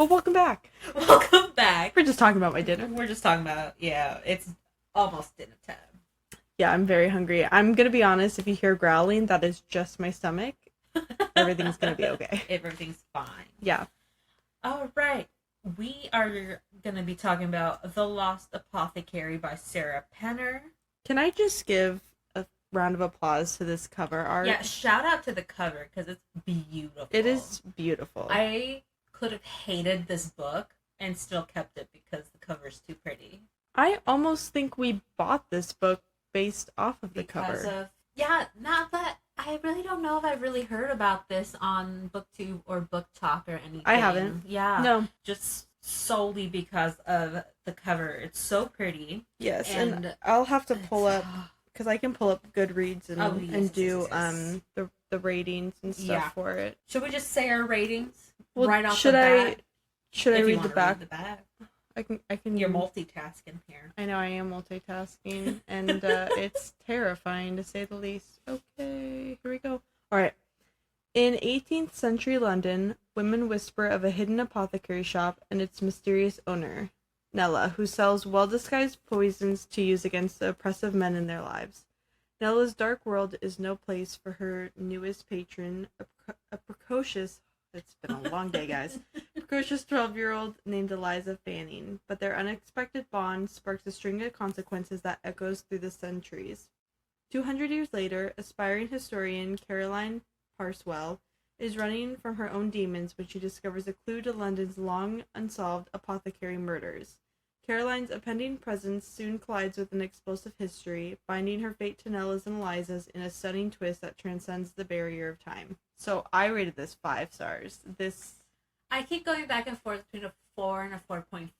Well, welcome back. Welcome back. We're just talking about my dinner. We're just talking about, it's almost dinner time. Yeah, I'm very hungry. I'm gonna be honest, if you hear growling, that is just my stomach. Everything's gonna be okay. Everything's fine. Yeah. All right. We are going to be talking about The Lost Apothecary by Sarah Penner. Can I just give a round of applause to this cover art? Yeah, shout out to the cover because it's beautiful. It is beautiful. I could have hated this book and still kept it because the cover is too pretty. I almost think we bought this book based off of the cover. Not that I really don't know if I've really heard about this on BookTube or Book Talk or anything. I haven't. Yeah. No. Just solely because of the cover. It's so pretty. Yes, and I'll have to pull up, because I can pull up Goodreads and do the ratings and stuff for it. Should we just say our ratings right off the bat? Should I read the back? Read the back? I can. You're multitasking here. I know I am multitasking, and it's terrifying to say the least. Okay, here we go. All right. In 18th century London, women whisper of a hidden apothecary shop and its mysterious owner, Nella, who sells well-disguised poisons to use against the oppressive men in their lives. Nella's dark world is no place for her newest patron, a precocious... It's been a long day, guys. Precocious 12-year-old named Eliza Fanning, but their unexpected bond sparks a string of consequences that echoes through the centuries. 200 years later, aspiring historian Caroline Parswell is running from her own demons when she discovers a clue to London's long unsolved apothecary murders. Caroline's impending presence soon collides with an explosive history, binding her fate to Nella's and Eliza's in a stunning twist that transcends the barrier of time. So I rated this 5 stars. I keep going back and forth between a 4 and a 4.5.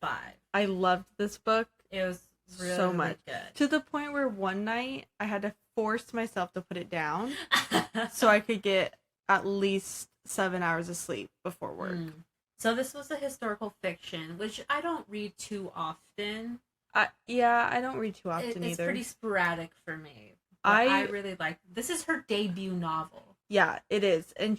I loved this book. It was really, so much. Really good. To the point where one night I had to force myself to put it down so I could get at least 7 hours of sleep before work. So this was a historical fiction, which I don't read too often. I don't read too often either. It's pretty sporadic for me. I really like. This is her debut novel. Yeah, it is, and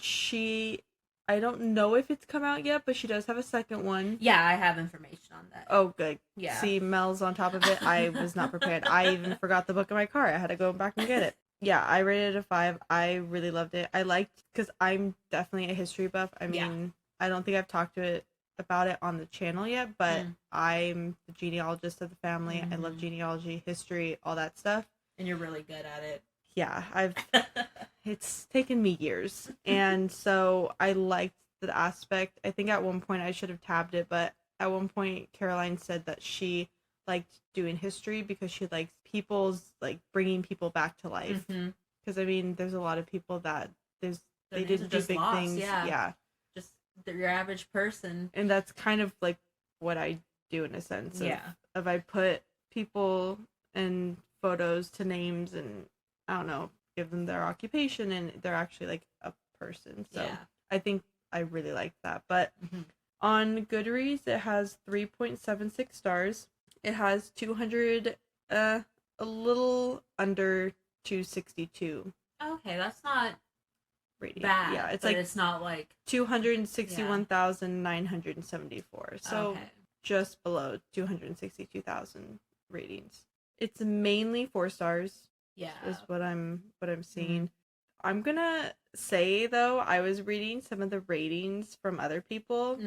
I don't know if it's come out yet, but she does have a second one. Yeah, I have information on that. Oh, good. Yeah. See, Mel's on top of it. I was not prepared. I even forgot the book in my car. I had to go back and get it. Yeah, I rated it a 5. I really loved it. I liked, because I'm definitely a history buff. I mean, I don't think I've talked about it on the channel yet, but I'm the genealogist of the family. I love genealogy, history, all that stuff. And you're really good at it. Yeah, it's taken me years. And so I liked the aspect. I think at one point I should have tabbed it, but at one point Caroline said that she liked doing history because she likes bringing people back to life. Because I mean, there's a lot of people that they didn't do big things. Yeah. Just your average person. And that's kind of like what I do in a sense. If I put people and photos to names and I don't know, give them their occupation and they're actually like a person. So I think I really like that. But on Goodreads, it has 3.76 stars. It has 200, a little under 262. Okay, that's not rating. Bad. Yeah, it's like it's not like 261,974. So just below 262,000 ratings. It's mainly 4 stars. Yeah, is what I'm seeing. I'm gonna say though, I was reading some of the ratings from other people.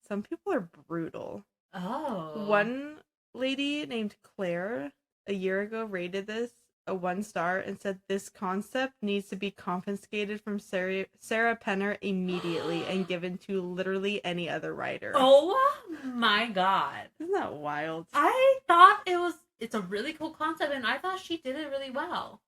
Some people are brutal. Oh, one lady named Claire a year ago rated this a 1 star and said this concept needs to be confiscated from Sarah Penner immediately and given to literally any other writer. Oh my god, isn't that wild? I thought it's a really cool concept, and I thought she did it really well.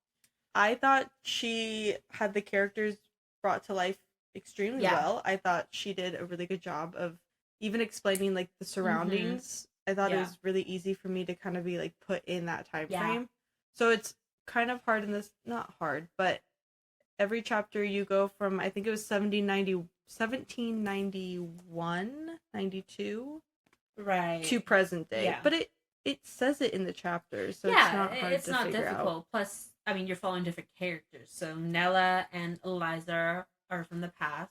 I thought she had the characters brought to life extremely well. I thought she did a really good job of even explaining like the surroundings. I thought it was really easy for me to kind of be like put in that time frame. So it's kind of hard in this, not hard, but every chapter you go from, I think it was 1791, 92, right, to present day. But it says it in the chapter, so it's not hard to figure out. Plus, I mean, you're following different characters. So Nella and Eliza are from the past.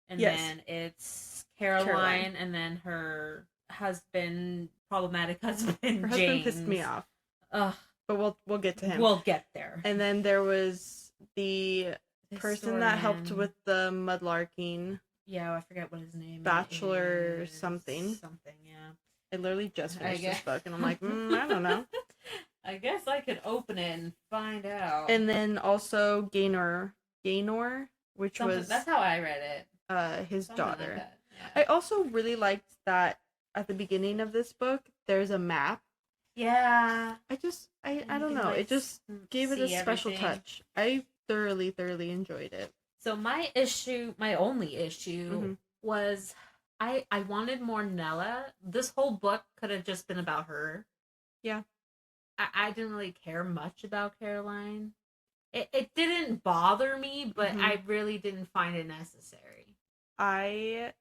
and Yes. then it's Caroline, and then her husband, problematic husband, Her husband James. pissed me off. Ugh. But we'll get to him. We'll get there. And then there was the person that helped with the mudlarking. Yeah, I forget what his name Bachelor is. Something, yeah. I literally just finished this book, and I'm like, I don't know. I guess I could open it and find out. And then also Gaynor, which was... That's how I read it. His Something daughter. Like that. Yeah. I also really liked that at the beginning of this book, there's a map. Yeah. I don't know. It just gave it a special touch. I thoroughly enjoyed it. So my only issue was I wanted more Nella. This whole book could have just been about her. Yeah. I didn't really care much about Caroline. It didn't bother me, but I really didn't find it necessary. I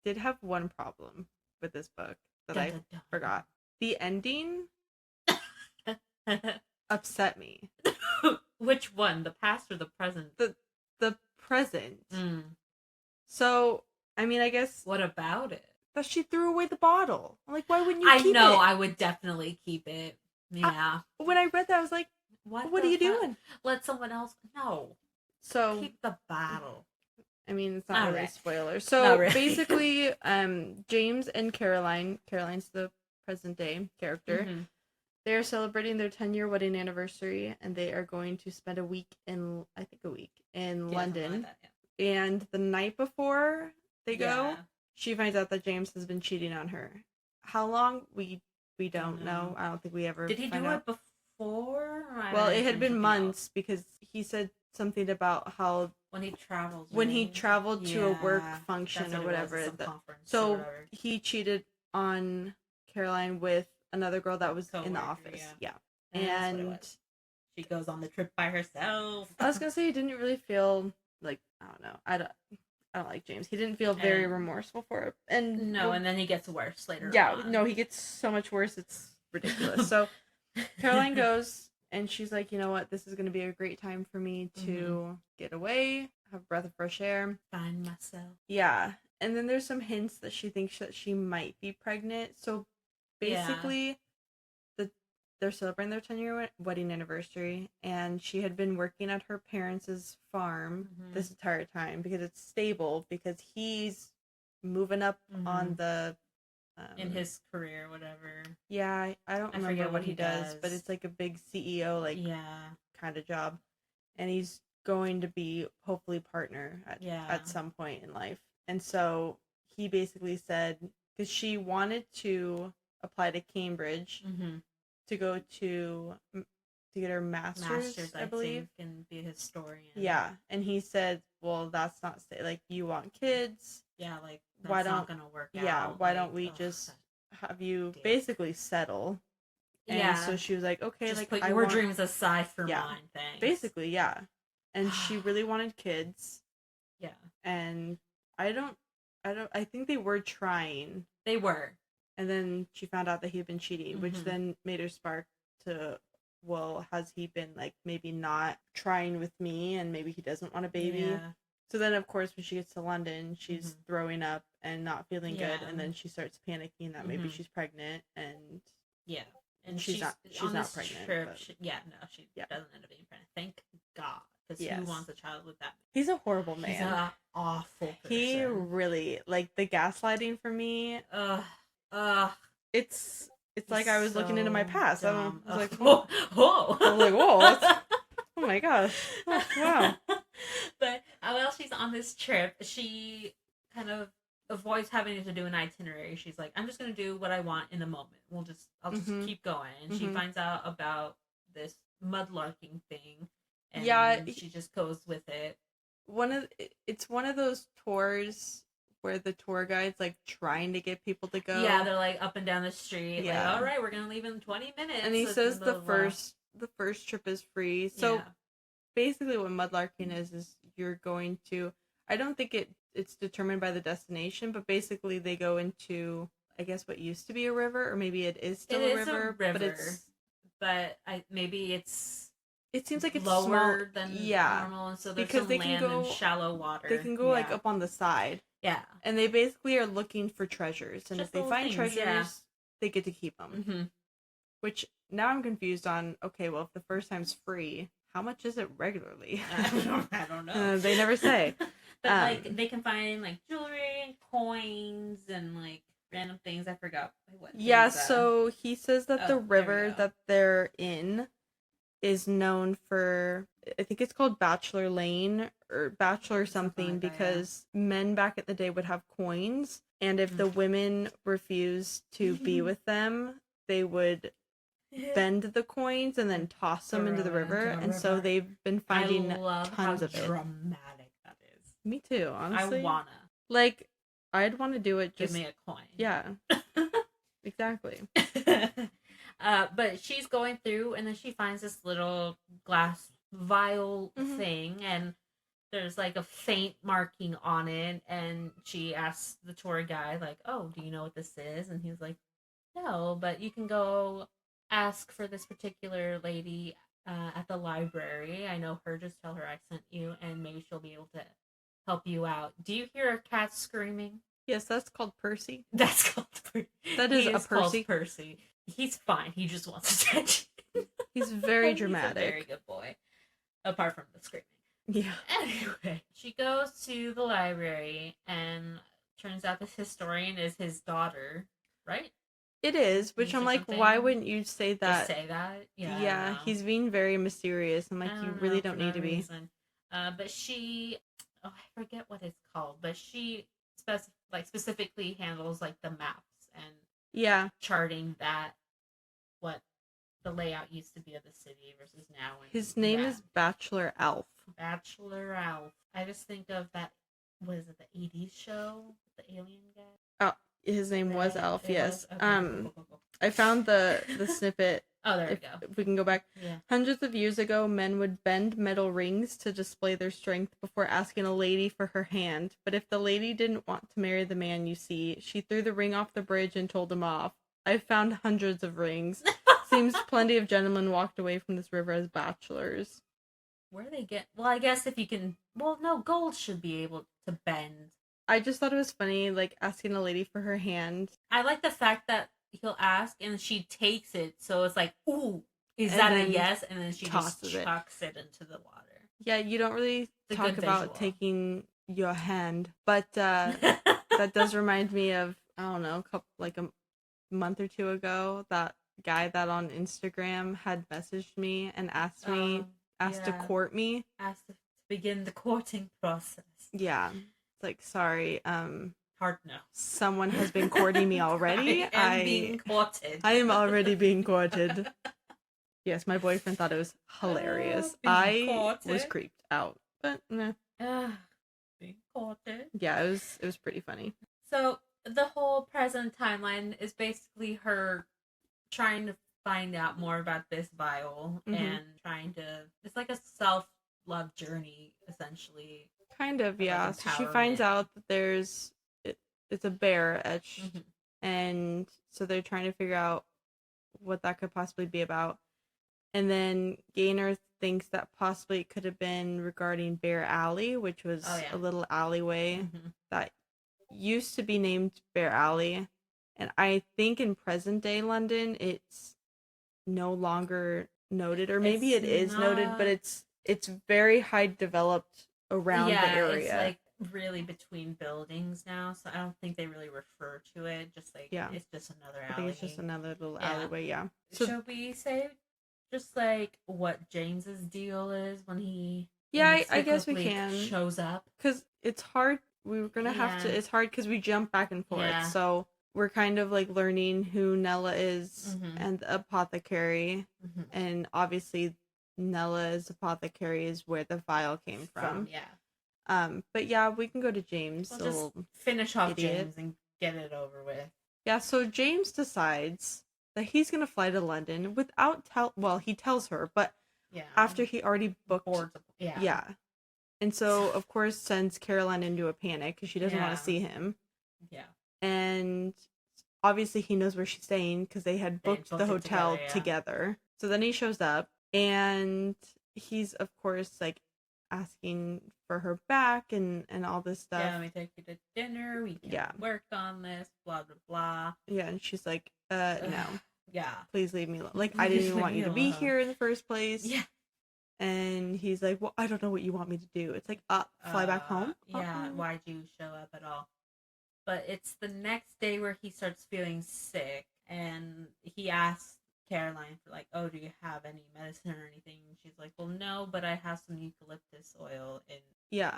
did have one problem with this book that I forgot. The ending upset me. Which one? The past or the present? The present. So, I mean, I guess... What about it? That she threw away the bottle. I'm like, why wouldn't you keep it? I know, I would definitely keep it. Yeah. When I read that, I was like, what are you doing? Let someone else... No. So... Keep the bottle. I mean, it's not really a spoiler. So, really. Basically, James and Caroline's the present day character, they are celebrating their 10-year wedding anniversary, and they are going to spend a week in London. Like that, yeah. And the night before they go, she finds out that James has been cheating on her. How long? We don't know. I don't think we ever... Did he do it before? Well, it had been months because he said something about how... When he traveled to a work function or whatever. So he cheated on Caroline with another girl that was in the office. Yeah. And she goes on the trip by herself. I was gonna say he didn't really feel like... I don't know. I don't like James. He didn't feel very remorseful for it. And and then he gets worse later on. Yeah, no, he gets so much worse. It's ridiculous. So Caroline goes, and she's like, you know what? This is going to be a great time for me to get away, have a breath of fresh air. Find myself. Yeah. And then there's some hints that she thinks that she might be pregnant. So basically, they're celebrating their 10-year wedding anniversary, and she had been working at her parents' farm this entire time because it's stable, because he's moving up on the... in his career, whatever. Yeah, I don't remember what he does, but it's like a big CEO, kind of job. And he's going to be, hopefully, partner at some point in life. And so he basically said, because she wanted to apply to Cambridge to go to get her master's, I believe, and be a historian. Yeah, and he said, well, that's not like, you want kids. Yeah, like, that's not gonna work out. Yeah, why don't we just have you basically settle? And so she was like, okay, just like, put your dreams aside for mine, thanks. Basically, yeah. And she really wanted kids. Yeah. And I think they were trying. They were. And then she found out that he had been cheating, which then made her spark to, well, has he been, like, maybe not trying with me, and maybe he doesn't want a baby? Yeah. So then, of course, when she gets to London, she's throwing up and not feeling good, and then she starts panicking that maybe she's pregnant, and... Yeah. And she's not pregnant. Trip, she doesn't end up being pregnant. Thank God. Because who wants a child with that? He's a horrible man. He's an awful person. He really... Like, the gaslighting for me... It's like I was looking into my past. I was like, whoa. I was like, whoa. Oh my gosh. Oh, wow. But while she's on this trip, she kind of avoids having to do an itinerary. She's like, I'm just going to do what I want in the moment. I'll just keep going. And she finds out about this mudlarking thing. And she just goes with it. It's one of those tours where the tour guide's like trying to get people to go. Yeah, they're like up and down the street. Yeah. Like, all right, we're gonna leave in 20 minutes. And he says the first trip is free. So basically, what mudlarking is you're going to... I don't think it's determined by the destination, but basically they go into, I guess, what used to be a river, or maybe it is still a river. But maybe it's... It seems like it's lower than normal, and so there's some land and shallow water. They can go like up on the side. Yeah. And they basically are looking for treasures. And Just if they little find things, treasures, yeah. they get to keep them. Mm-hmm. Which now I'm confused on, okay, well, if the first time's free, how much is it regularly? I don't know. They never say. But like they can find like jewelry and coins and like random things. I forgot what. Yeah, his, so he says that the there we river go. that they're in is known for, I think it's called Bachelor Lane or Bachelor something, like that, because men back in the day would have coins, and if the women refused to be with them, they would bend the coins and then toss them into the river. And so they've been finding I love tons how of it. dramatic that is. Me too, honestly. I wanna. Like, I'd want to do it just... Give me a coin. Yeah. Exactly. But she's going through, and then she finds this little glass vial thing, and there's like a faint marking on it, and she asks the tour guide, like, "Oh, do you know what this is?" And he's like, "No, but you can go ask for this particular lady at the library. I know her. Just tell her I sent you, and maybe she'll be able to help you out." Do you hear a cat screaming? Yes, that's called Percy. That's called Percy. That is a Percy. Percy. He's fine. He just wants attention. He's very dramatic. He's a very good boy. Apart from the screaming. Yeah. Anyway, she goes to the library, and turns out this historian is his daughter, right? It is, which I'm like, why wouldn't you say that? Just say that? Yeah, he's being very mysterious. I'm like, you really don't need to be. But she, I forget what it's called, but she specifically handles like the maps and charting that what the layout used to be of the city versus now. His name is Bachelor Alf. Bachelor Alf. I just think of that. Was it the '80s show? The alien guy. Oh, his name was Alf. Yes. Was? Okay, cool. I found the snippet. Oh, there we go. If we can go back. Yeah. Hundreds of years ago, men would bend metal rings to display their strength before asking a lady for her hand. But if the lady didn't want to marry the man you see, she threw the ring off the bridge and told him off. I've found hundreds of rings. Seems plenty of gentlemen walked away from this river as bachelors. Where do they get... Well, I guess if you can... Well, no, gold should be able to bend. I just thought it was funny, like, asking a lady for her hand. I like the fact that he'll ask and she takes it, so it's like, ooh, is that a yes? And then she just chucks it into the water. Yeah, you don't really talk about taking your hand, but that does remind me of, I don't know, a month or two ago, that guy that on Instagram had messaged me and asked to court me. Asked to begin the courting process. Yeah. It's like, sorry, hard no. Someone has been courting me already. I am being courted. I am already being courted. Yes, my boyfriend thought it was hilarious. I was creeped out, but nah. Being courted. Yeah, it was pretty funny. So the whole present timeline is basically her trying to find out more about this vial and trying to... It's like a self-love journey, essentially. Kind of, yeah. Like, so she finds out that it's a bear etched, and so they're trying to figure out what that could possibly be about. And then Gaynor thinks that possibly it could have been regarding Bear Alley, which was a little alleyway that used to be named Bear Alley. And I think in present day London, it's no longer noted, or maybe it is noted, but it's very high developed around the area. It's like really between buildings now, so I don't think they really refer to it. Just like it's just another alley. I think it's just another little alleyway. Yeah. So should we say just like what James's deal is when he? Yeah, I guess we can. Shows up because it's hard. We were gonna have to. It's hard because we jump back and forth. Yeah. So we're kind of like learning who Nella is and the apothecary, and obviously Nella's apothecary is where the vial came from. Yeah. But yeah, we can go to James. We'll just finish off James and get it over with. Yeah. So James decides that he's gonna fly to London without he tells her, but after he already booked. Yeah. And so, of course, sends Caroline into a panic because she doesn't want to see him. Yeah. And obviously he knows where she's staying because they had booked the hotel together. So then he shows up and he's, of course, like asking for her back and all this stuff. Yeah, let me take you to dinner. We can work on this. Blah blah blah. Yeah, and she's like, no. Yeah. Please leave me alone. Like, I didn't even want you to be here in the first place. Yeah. And he's like, well, I don't know what you want me to do. It's like, fly back home? Yeah, why'd you show up at all? But it's the next day where he starts feeling sick, and he asks Caroline for, like, oh, do you have any medicine or anything? And she's like, well, no, but I have some eucalyptus oil in the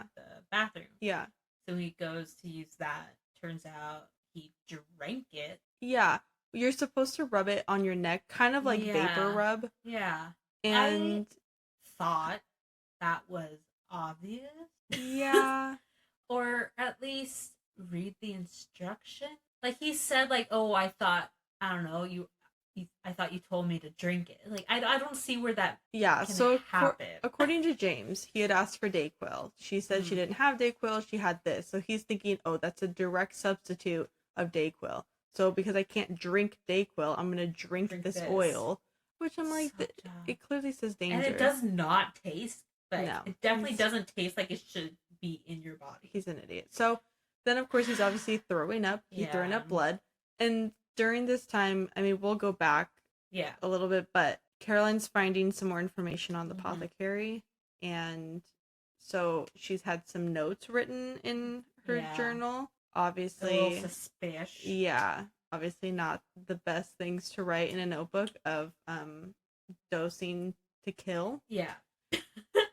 bathroom. Yeah. So he goes to use that. Turns out he drank it. Yeah. You're supposed to rub it on your neck, kind of like vapor rub. Yeah. And I thought that was obvious. Yeah. Or at least read the instruction. Like, he said, like, oh, I thought, I don't know, I thought you told me to drink it. Like, I don't see where that can happen. According to James, he had asked for Dayquil. She said she didn't have Dayquil, she had this. So he's thinking, oh, that's a direct substitute of Dayquil. So because I can't drink Dayquil, I'm going to drink this oil. Which I'm like, it clearly says danger. And it does not taste, but it definitely doesn't taste like it should be in your body. He's an idiot. So then, of course, he's obviously throwing up. He's throwing up blood. And during this time, I mean, we'll go back a little bit, but Caroline's finding some more information on the apothecary. And so she's had some notes written in her journal. Obviously, a little suspicious. Yeah. Obviously not the best things to write in a notebook of dosing to kill. Yeah.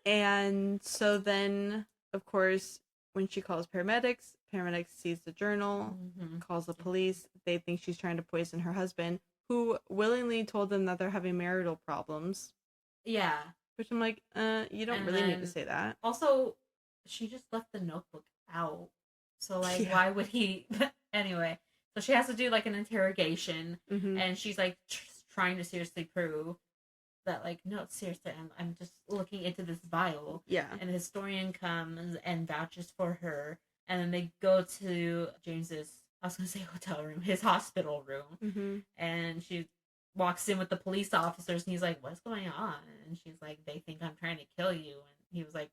And so then, of course, when she calls paramedics sees the journal, calls the police. They think she's trying to poison her husband, who willingly told them that they're having marital problems. Yeah. Which I'm like, you don't really need to say that. Also, she just left the notebook out. So, like, why would he... Anyway, so she has to do, like, an interrogation, and she's, like, trying to seriously prove that, like, no, seriously, I'm just looking into this vial. Yeah. And a historian comes and vouches for her, and then they go to James's, I was going to say hotel room, his hospital room, and she walks in with the police officers, and he's like, what's going on? And she's like, they think I'm trying to kill you, and he was like,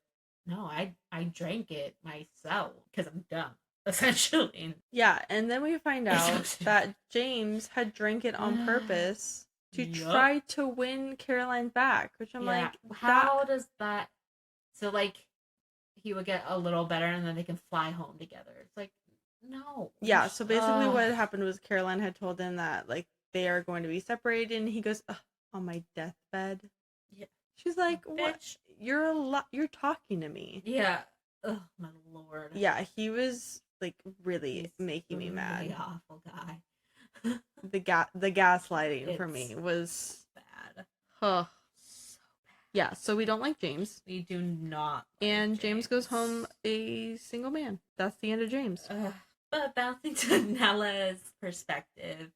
no, I drank it myself because I'm dumb, essentially. Yeah, and then we find out that James had drank it on purpose to try to win Caroline back, which I'm like, how does that... So, like, he would get a little better and then they can fly home together. It's like, no. Yeah, so basically what had happened was Caroline had told him that, like, they are going to be separated, and he goes, on my deathbed. Yeah. She's like, what? You're talking to me. Yeah. Oh, my lord. Yeah, he was, like, really making me mad. Really awful guy. The gaslighting for me was bad. So bad. Yeah, so we don't like James. We do not. And James goes home a single man. That's the end of James. But bouncing to Nella's perspective.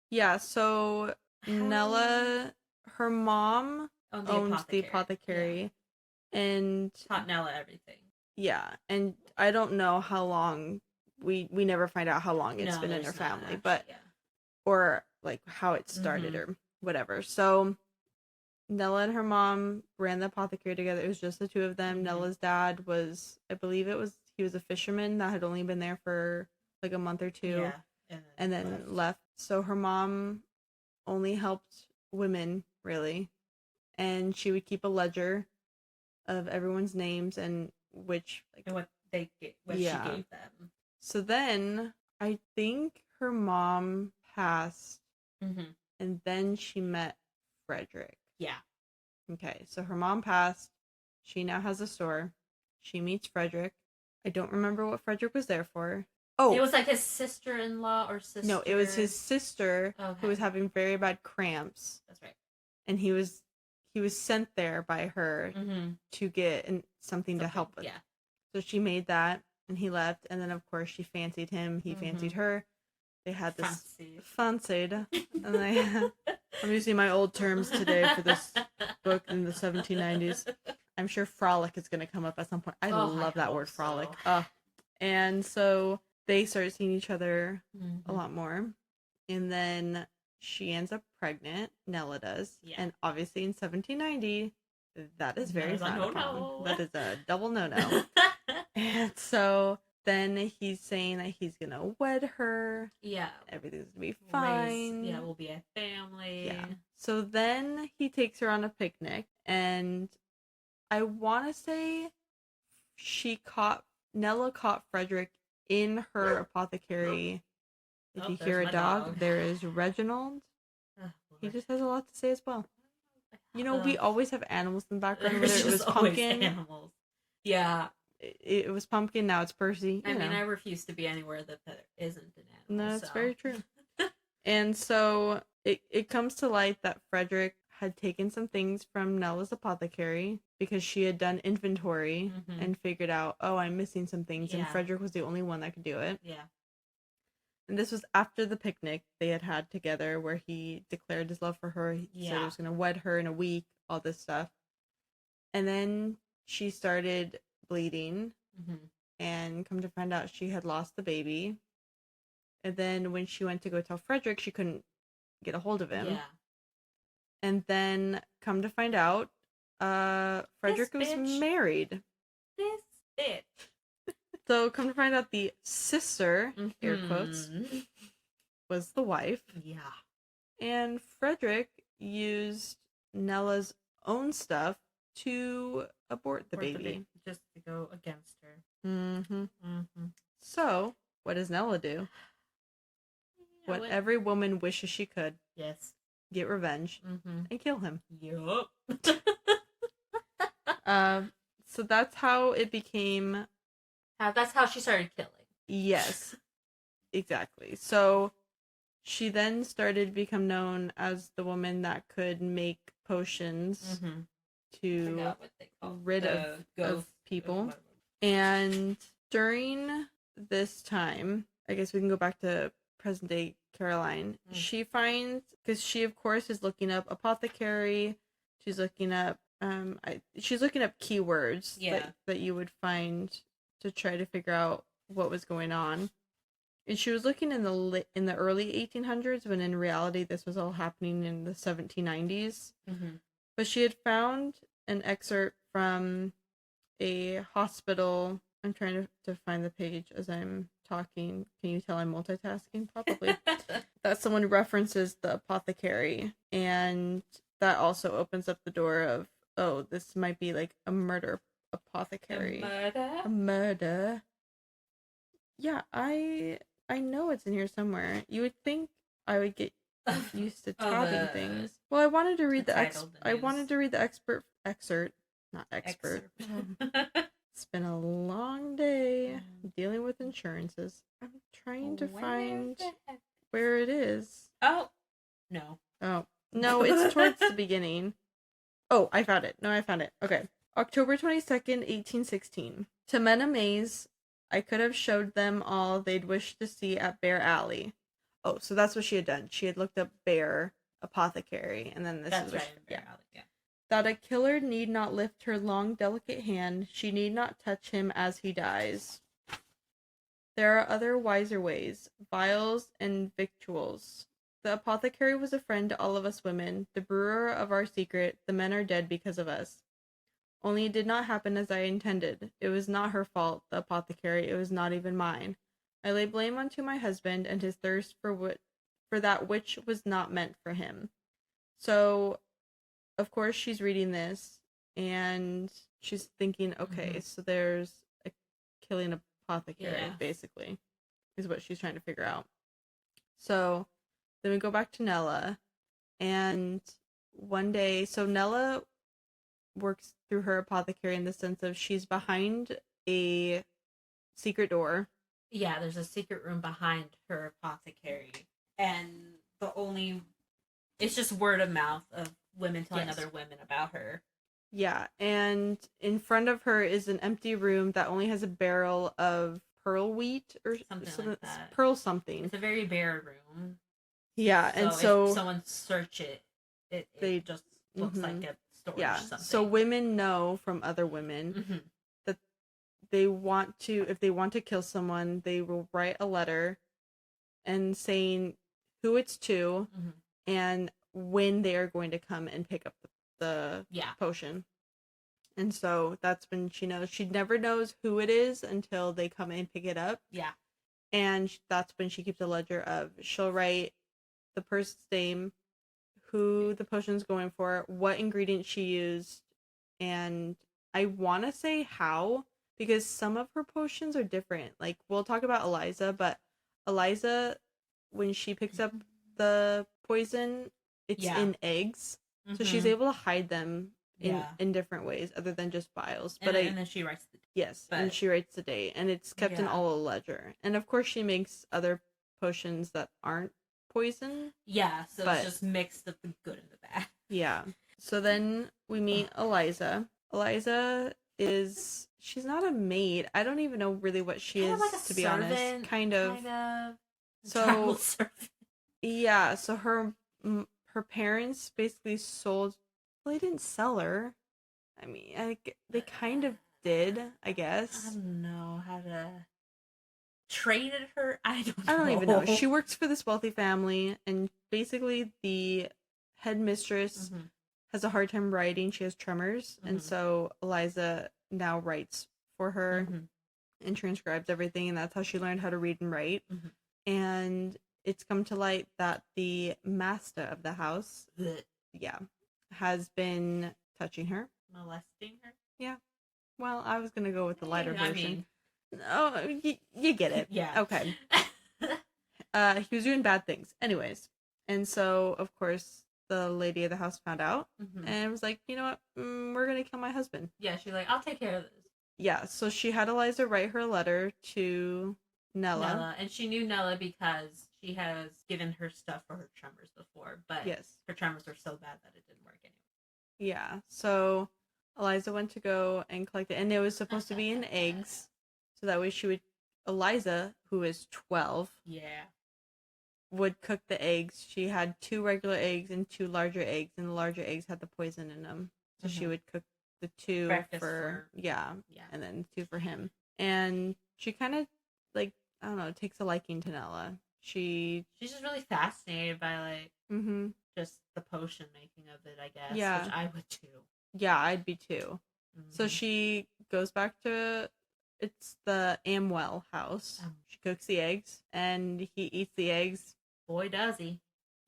Yeah, so Nella, her mom owns the apothecary. And taught Nella everything. Yeah, and I don't know how long, we never find out how long it's been in their family, but or like how it started or whatever. So Nella and her mom ran the apothecary together. It was just the two of them. Nella's dad was, I believe he was a fisherman that had only been there for like a month or two, and then left. So her mom only helped women, really, and she would keep a ledger of everyone's names and which, like, and what she gave them. So then I think her mom passed, and then she met Frederick. Yeah. Okay, so her mom passed. She now has a store. She meets Frederick. I don't remember what Frederick was there for. Oh, it was like his sister-in-law or sister. No, it was his sister who was having very bad cramps. That's right. And he was sent there by her to get something to help with. Yeah. So she made that, and he left. And then, of course, she fancied him. He fancied her. They had this fancied. And I'm using my old terms today for this book in the 1790s. I'm sure frolic is going to come up at some point. I love that word, frolic. And so they started seeing each other a lot more. And then she ends up pregnant. Nella does. Yeah. And obviously in 1790, That is very frowned upon. no. That is a double no-no. And so then he's saying that he's gonna wed her. Yeah. Everything's gonna be fine. We'll be a family. Yeah. So then he takes her on a picnic, and I want to say Nella caught Frederick in her apothecary. If you hear a dog, there is Reginald. He just has a lot to say as well. You know, we always have animals in the background, whether it was Pumpkin. Animals. Yeah. It was Pumpkin, now it's Percy. I mean, I refuse to be anywhere that there isn't an animal. No, that's very true. And so it comes to light that Frederick had taken some things from Nella's apothecary because she had done inventory and figured out, oh, I'm missing some things, and Frederick was the only one that could do it. Yeah. And this was after the picnic they had together where he declared his love for her. He said he was going to wed her in a week, all this stuff. And then she started bleeding, and come to find out she had lost the baby. And then when she went to go tell Frederick, she couldn't get a hold of him. Yeah. And then come to find out, Frederick was married. This bitch. So come to find out the sister, air quotes, was the wife. Yeah. And Frederick used Nella's own stuff to abort the baby. Just to go against her. So, what does Nella do? What every woman wishes she could. Yes. Get revenge and kill him. Yup. So that's how it became. That's how she started killing. Yes, exactly. So she then started to become known as the woman that could make potions to rid of people. And during this time, I guess we can go back to present day Caroline. She finds, because she of course is looking up apothecary. She's looking up she's looking up keywords that you would find to try to figure out what was going on. And she was looking in the early 1800s, when in reality this was all happening in the 1790s. But she had found an excerpt from a hospital. I'm trying to find the page as I'm talking. Can you tell I'm multitasking? Probably. That someone references the apothecary, and that also opens up the door of, oh, this might be like a murder apothecary. A murder. Yeah, I know it's in here somewhere. You would think I would get used to tabbing things. Well, I wanted to read the excerpt. Not expert. It's been a long day dealing with insurances. I'm trying to find where it is. Oh, no. Oh, no, it's towards the beginning. Oh, I found it. No, I found it. Okay. October 22nd, 1816. To men amaze, I could have showed them all they'd wish to see at Bear Alley. Oh, so that's what she had done. She had looked up Bear Apothecary, and then this is what Bear Alley, yeah. That a killer need not lift her long, delicate hand. She need not touch him as he dies. There are other wiser ways, vials and victuals. The apothecary was a friend to all of us women, the brewer of our secret. The men are dead because of us. Only it did not happen as I intended. It was not her fault, the apothecary. It was not even mine. I lay blame unto my husband and his thirst for that which was not meant for him. So, of course, she's reading this, and she's thinking, okay, so there's a killing apothecary, basically, is what she's trying to figure out. So, then we go back to Nella, and one day, so Nella works through her apothecary in the sense of she's behind a secret door. Yeah, there's a secret room behind her apothecary, and it's just word of mouth of women telling other women about her. Yeah, and in front of her is an empty room that only has a barrel of pearl wheat or something like that. Pearl something. It's a very bare room. Yeah, and so if someone search it just looks like a storage. Yeah, something. So women know from other women that if they want to kill someone, they will write a letter and saying who it's to and when they are going to come and pick up the potion. And so that's when she knows. She never knows who it is until they come and pick it up. Yeah. And that's when she keeps a ledger of, she'll write the person's name, who the potion's going for, what ingredients she used, and I want to say how, because some of her potions are different. Like, we'll talk about Eliza, but Eliza, when she picks up the poison, it's in eggs. So she's able to hide them in different ways other than just vials. And, and then she writes the date. Yes, and she writes the date, and it's kept in all a ledger. And of course she makes other potions that aren't poison. Yeah, so it's just mixed of the good and the bad. Yeah. So then we meet Eliza. Eliza she's not a maid. I don't even know really what she is, like to be honest. Kind of. So yeah, so her parents basically sold. Well, they didn't sell her. I mean, they kind of did, I guess. I don't know how to traded her. I don't even know. She works for this wealthy family, and basically the headmistress has a hard time writing. She has tremors, and so Eliza now writes for her and transcribes everything, and that's how she learned how to read and write. And it's come to light that the master of the house, has been touching her, molesting her. Yeah. Well, I was gonna go with the lighter version. Oh, you get it. Yeah. Okay. He was doing bad things. Anyways. And so, of course, the lady of the house found out and was like, you know what? We're going to kill my husband. Yeah, she's like, I'll take care of this. Yeah, so she had Eliza write her a letter to Nella. And she knew Nella because she has given her stuff for her tremors before, but her tremors were so bad that it didn't work anyway. Yeah, so Eliza went to go and collect it, and it was supposed to be in eggs, so that way Eliza, who is 12, would cook the eggs. She had 2 regular eggs and 2 larger eggs, and the larger eggs had the poison in them. So she would cook the 2 for and then 2 for him. And she kind of, like, I don't know, takes a liking to Nella. She's just really fascinated by, just the potion making of it, I guess. Yeah. Which I would too. Yeah, I'd be too. So she goes back to, it's the Amwell house. She cooks the eggs, and he eats the eggs. Boy, does he.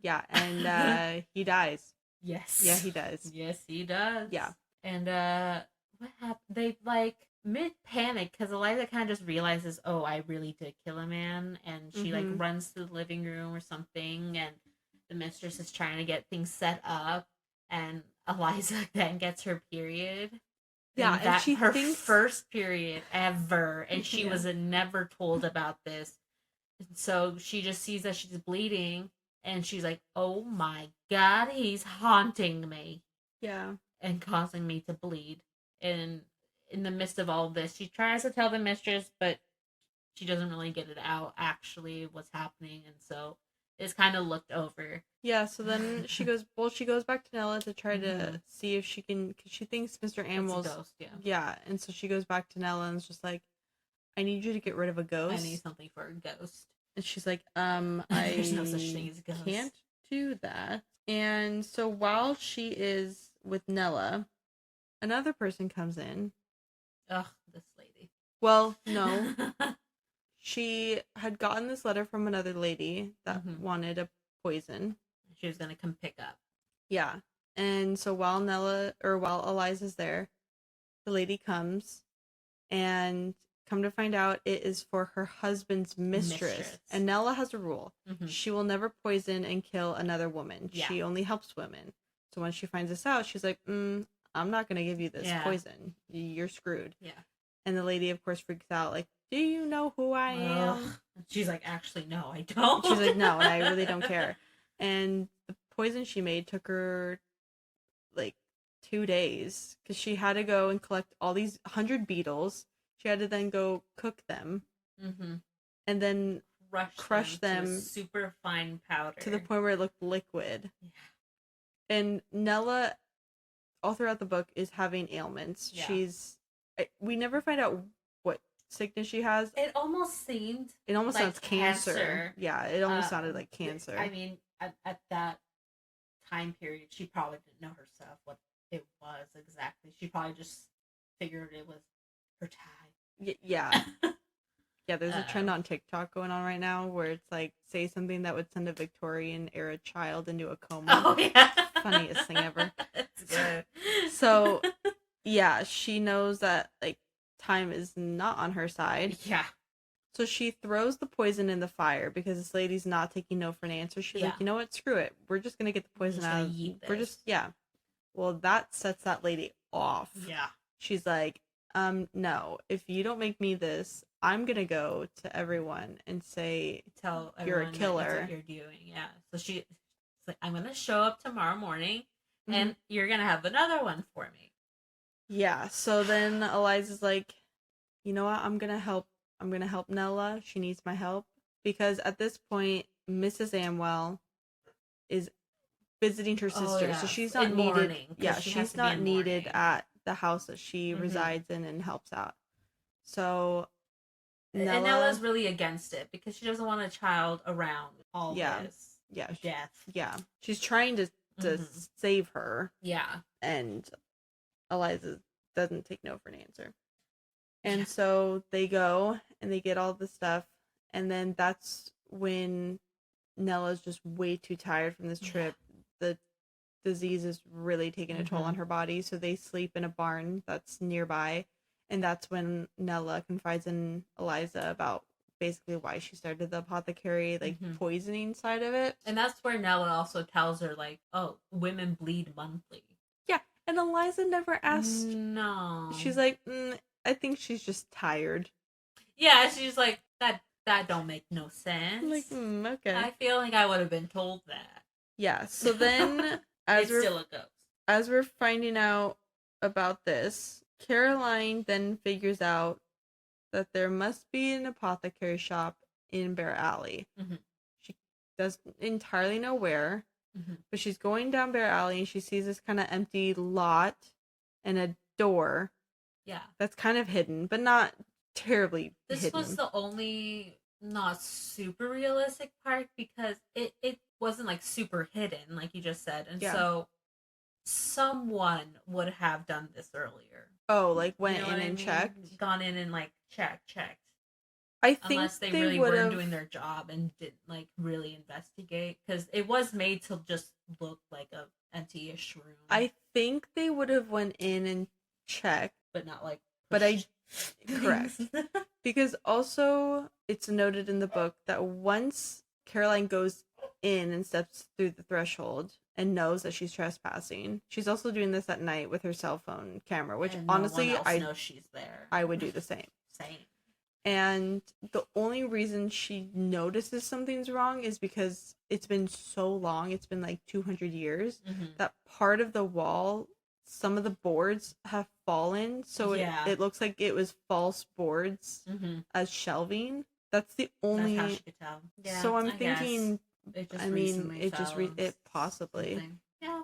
Yeah, and he dies. Yes. Yeah, he does. Yes, he does. Yeah. And what happened? They, mid-panic, because Eliza kind of just realizes, oh, I really did kill a man, and she, runs to the living room or something, and the mistress is trying to get things set up, and Eliza then gets her period. Yeah, and she her first period ever, and she was never told about this. And so she just sees that she's bleeding, and she's like, oh my god, he's haunting me. Yeah. And causing me to bleed. And in the midst of all this, she tries to tell the mistress, but she doesn't really get it out, actually, what's happening, and so it's kind of looked over. Yeah, so then she goes back to Nella to try to see if she can, because she thinks Mr. Amwell's a ghost, yeah, and so she goes back to Nella and is just like, I need you to get rid of a ghost. I need something for a ghost. And she's like, there's no such thing as a ghost. Can't do that. And so while she is with Nella, another person comes in. Ugh, this lady. Well, no. She had gotten this letter from another lady that wanted a poison. She was going to come pick up. Yeah. And so while Eliza's there, the lady comes, and come to find out it is for her husband's mistress. And Nella has a rule. She will never poison and kill another woman. Yeah. She only helps women. So when she finds this out, she's like, I'm not going to give you this poison. You're screwed. Yeah. And the lady, of course, freaks out, like, do you know who I am? She's like, actually, no, I don't. She's like, no, and I really don't care. And the poison she made took her, 2 days, because she had to go and collect all these 100 beetles. She had to then go cook them, and then crush them to a super fine powder to the point where it looked liquid. Yeah. And Nella, all throughout the book, is having ailments. Yeah. We never find out what sickness she has. It almost sounds cancer. Yeah, it almost sounded like cancer. I mean, at that time period, she probably didn't know herself what it was exactly. She probably just figured it was her tag. Yeah. Yeah, there's a trend on TikTok going on right now where it's like, say something that would send a Victorian era child into a coma. Oh, yeah. Funniest thing ever. It's good. So, yeah, she knows that, like, time is not on her side. Yeah. So she throws the poison in the fire because this lady's not taking no for an answer. She's like, you know what? Screw it. We're just going to get the poison out of it. We're just, yeah. Well, that sets that lady off. Yeah. She's like, no, if you don't make me this, I'm going to go to everyone and say, tell you're a killer. What you're doing. Yeah. So she's like, I'm going to show up tomorrow morning and you're going to have another one for me. Yeah. So then Eliza's like, you know what? I'm going to help Nella. She needs my help. Because at this point, Mrs. Amwell is visiting her sister. Yeah. So she's not needed. Yeah, she's not needed at the house that she resides in and helps out. So Nella's really against it because she doesn't want a child around all this. Yeah. Death. Yeah. She's trying to save her. Yeah. And Eliza doesn't take no for an answer. And so they go and they get all the stuff. And then that's when Nella's just way too tired from this trip. The disease is really taking a toll on her body. So they sleep in a barn that's nearby. And that's when Nella confides in Eliza about basically why she started the apothecary, like poisoning side of it. And that's where Nella also tells her, like, oh, women bleed monthly. Yeah. And Eliza never asked. No. She's like, I think she's just tired. Yeah, she's like, that don't make no sense. I'm like, okay. I feel like I would have been told that. Yeah, so then as we're finding out about this, Caroline then figures out that there must be an apothecary shop in Bear Alley. She doesn't entirely know where, but she's going down Bear Alley and she sees this kind of empty lot and a door. Yeah. That's kind of hidden, but not terribly hidden. This was the only not super realistic part because it wasn't like super hidden, like you just said. And so someone would have done this earlier. Oh, like went in and checked? Gone in and like checked. I think unless they really weren't doing their job and didn't like really investigate, because it was made to just look like a empty-ish room. I think they would have went in and checked, but not like. Correct. Because also it's noted in the book that once Caroline goes in and steps through the threshold and knows that she's trespassing, she's also doing this at night with her cell phone camera, which and honestly no one else knows she's there. I would do the same. And the only reason she notices something's wrong is because it's been so long, it's been like 200 years, that part of the wall, some of the boards have fallen, so it looks like it was false boards as shelving. That's the only. That's how she could tell. Yeah, so I'm thinking. It possibly. Something. Yeah.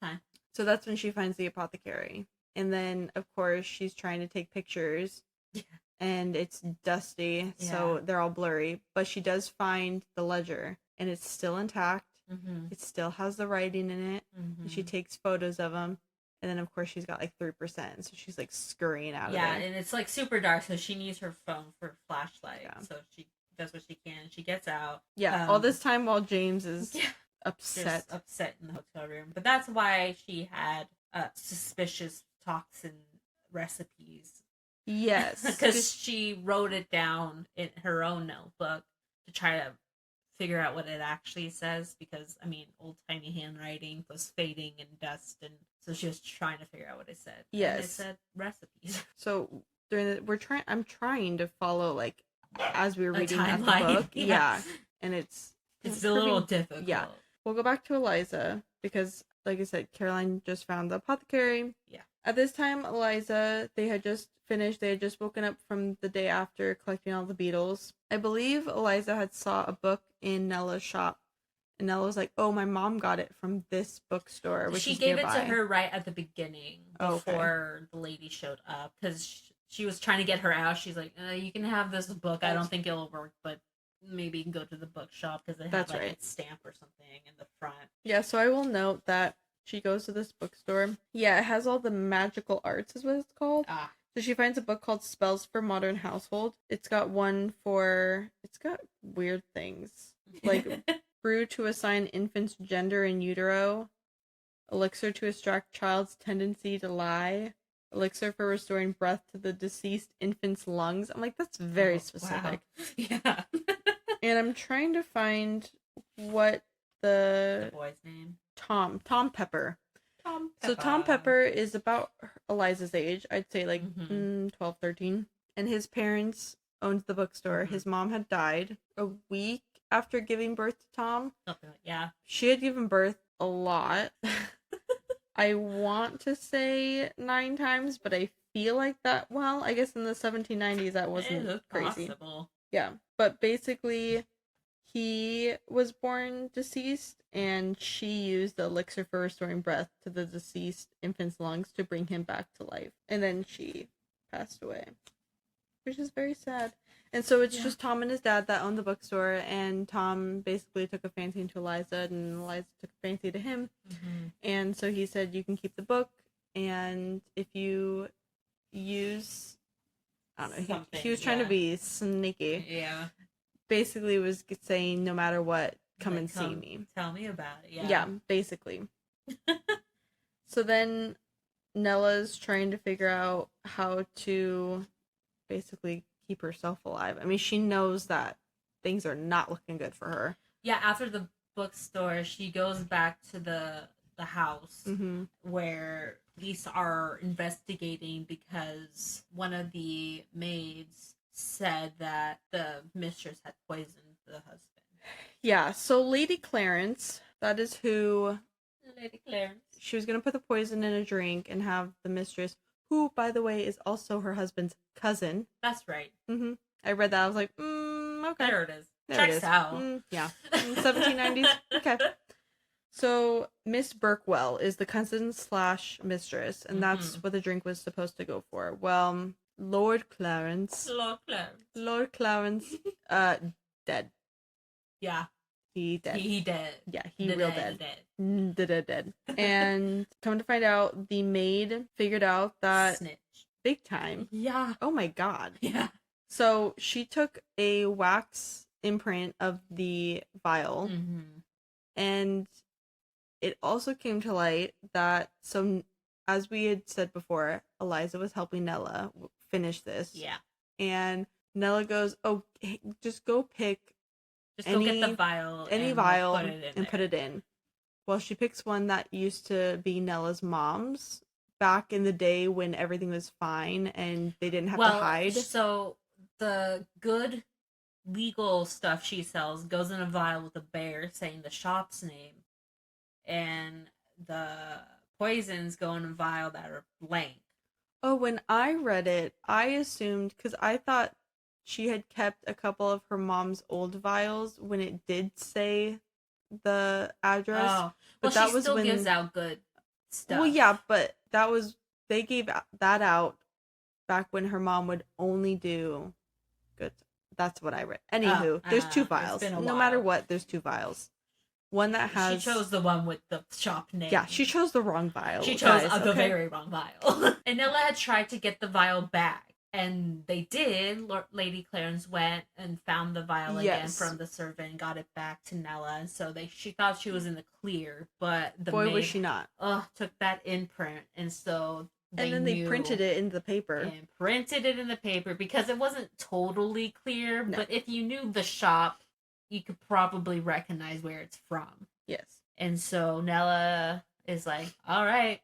Okay. So that's when she finds the apothecary, and then of course she's trying to take pictures. Yeah. And it's dusty, so they're all blurry. But she does find the ledger, and it's still intact. It still has the writing in it. And she takes photos of them. And then, of course, she's got like 3%. So she's like scurrying out of there. Yeah, and it's like super dark, so she needs her phone for flashlight. Yeah. So she does what she can. She gets out. Yeah, all this time while James is upset. Just upset in the hotel room. But that's why she had suspicious toxin recipes. Yes. Because she wrote it down in her own notebook to try to figure out what it actually says, because I mean old-timey handwriting was fading in dust, and so she was trying to figure out what it said. Yes. And it said recipes. So I'm trying to follow like as we were reading the book. Yeah. And it's a little difficult. Yeah. We'll go back to Eliza because like I said, Caroline just found the apothecary. Yeah. At this time, Eliza, they had just woken up from the day after collecting all the beetles. I believe Eliza had saw a book in Nella's shop, and Nella was like, "Oh, my mom got it from this bookstore." Which she gave nearby. It to her right at the beginning before the lady showed up, because she was trying to get her out. She's like, "You can have this book. I don't think it'll work, but maybe you can go to the bookshop because it has like its stamp or something in the front." Yeah, so I will note that She goes to this bookstore. Yeah, it has all the magical arts, is what it's called. Ah. So she finds a book called Spells for Modern Household. It's got weird things. Like brew to assign infant's gender in utero, elixir to extract child's tendency to lie, elixir for restoring breath to the deceased infant's lungs. I'm like, that's very specific. Wow. Yeah. And I'm trying to find what the boy's name. Tom Pepper. Tom Pepper. So Tom Pepper is about Eliza's age. I'd say like 12, 13. And his parents owned the bookstore. His mom had died a week after giving birth to Tom. Something like, yeah. She had given birth a lot. I want to say 9 times, but I feel like that, well, I guess in the 1790s that wasn't crazy. Possible. Yeah. But basically, he was born deceased, and she used the elixir for restoring breath to the deceased infant's lungs to bring him back to life. And then she passed away, which is very sad. And so it's just Tom and his dad that own the bookstore, and Tom basically took a fancy to Eliza, and Eliza took a fancy to him. And so he said, you can keep the book, and if you use, I don't know, he was trying to be sneaky. Yeah. Basically was saying, no matter what, come and see me. Tell me about it. Yeah, basically. So then Nella's trying to figure out how to basically keep herself alive. I mean, she knows that things are not looking good for her. Yeah, after the bookstore, she goes back to the house where police are investigating because one of the maids said that the mistress had poisoned the husband. Yeah, so Lady Clarence, that is who... Lady Clarence. She was going to put the poison in a drink and have the mistress, who, by the way, is also her husband's cousin. That's right. I read that. I was like, okay. There it is. Checks out. Yeah. 1790s. Okay. So Miss Birkwell is the cousin / mistress, and that's what the drink was supposed to go for. Well, Lord Clarence, dead. Yeah. He dead. He dead. Yeah, he real dead. Dead. And come to find out, the maid figured out that snitch. Big time. Yeah. Oh my god. Yeah. So she took a wax imprint of the vial, and it also came to light that, so as we had said before, Eliza was helping Nella finish this. Yeah. And Nella goes, oh, hey, just go pick go get the vial. Any vial and put it in. Well, she picks one that used to be Nella's mom's back in the day when everything was fine and they didn't have to hide. So the good legal stuff she sells goes in a vial with a bear saying the shop's name, and the poisons go in a vial that are blank. Oh, when I read it, I assumed, because I thought she had kept a couple of her mom's old vials when it did say the address. Oh, but that was still when gives out good stuff. Well, yeah, but they gave that out back when her mom would only do good. That's what I read. Anywho, there's 2 vials. No matter what, there's 2 vials. One that has... She chose the one with the shop name. Yeah, she chose the wrong vial. She chose the very wrong vial. And Nella had tried to get the vial back. And they did. Lady Clarence went and found the vial again from the servant and got it back to Nella. And so she thought she was in the clear, but the maid, was she not? Took that imprint, and so they printed it in the paper. And printed it in the paper because it wasn't totally clear. No. But if you knew the shop, you could probably recognize where it's from. Yes. And so Nella is like, "All right,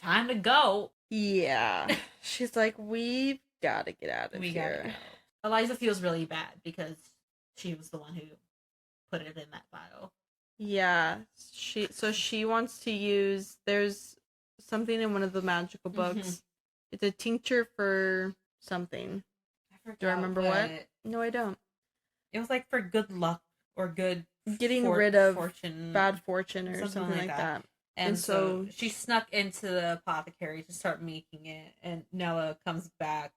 time to go." Yeah. She's like, we've got to get out of here. Eliza feels really bad because she was the one who put it in that vial. Yeah. She wants to use, there's something in one of the magical books. It's a tincture for something. Do I remember what? No, I don't. It was like for good luck or good getting rid of bad fortune or something like that. And so she snuck into the apothecary to start making it, and Nella comes back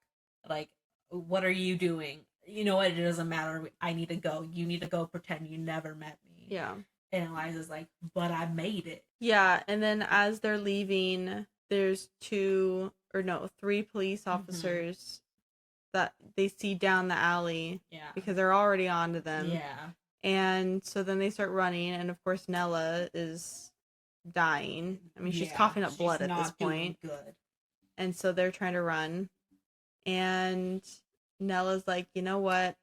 like, what are you doing? You know what? It doesn't matter. I need to go. You need to go pretend you never met me. Yeah. And Eliza's like, but I made it. Yeah, and then as they're leaving, there's three police officers that they see down the alley. Yeah. Because they're already onto them. Yeah. And so then they start running, and of course Nella is dying. I mean, she's coughing up blood at this point. Good. And so they're trying to run. And Nella's like, you know what?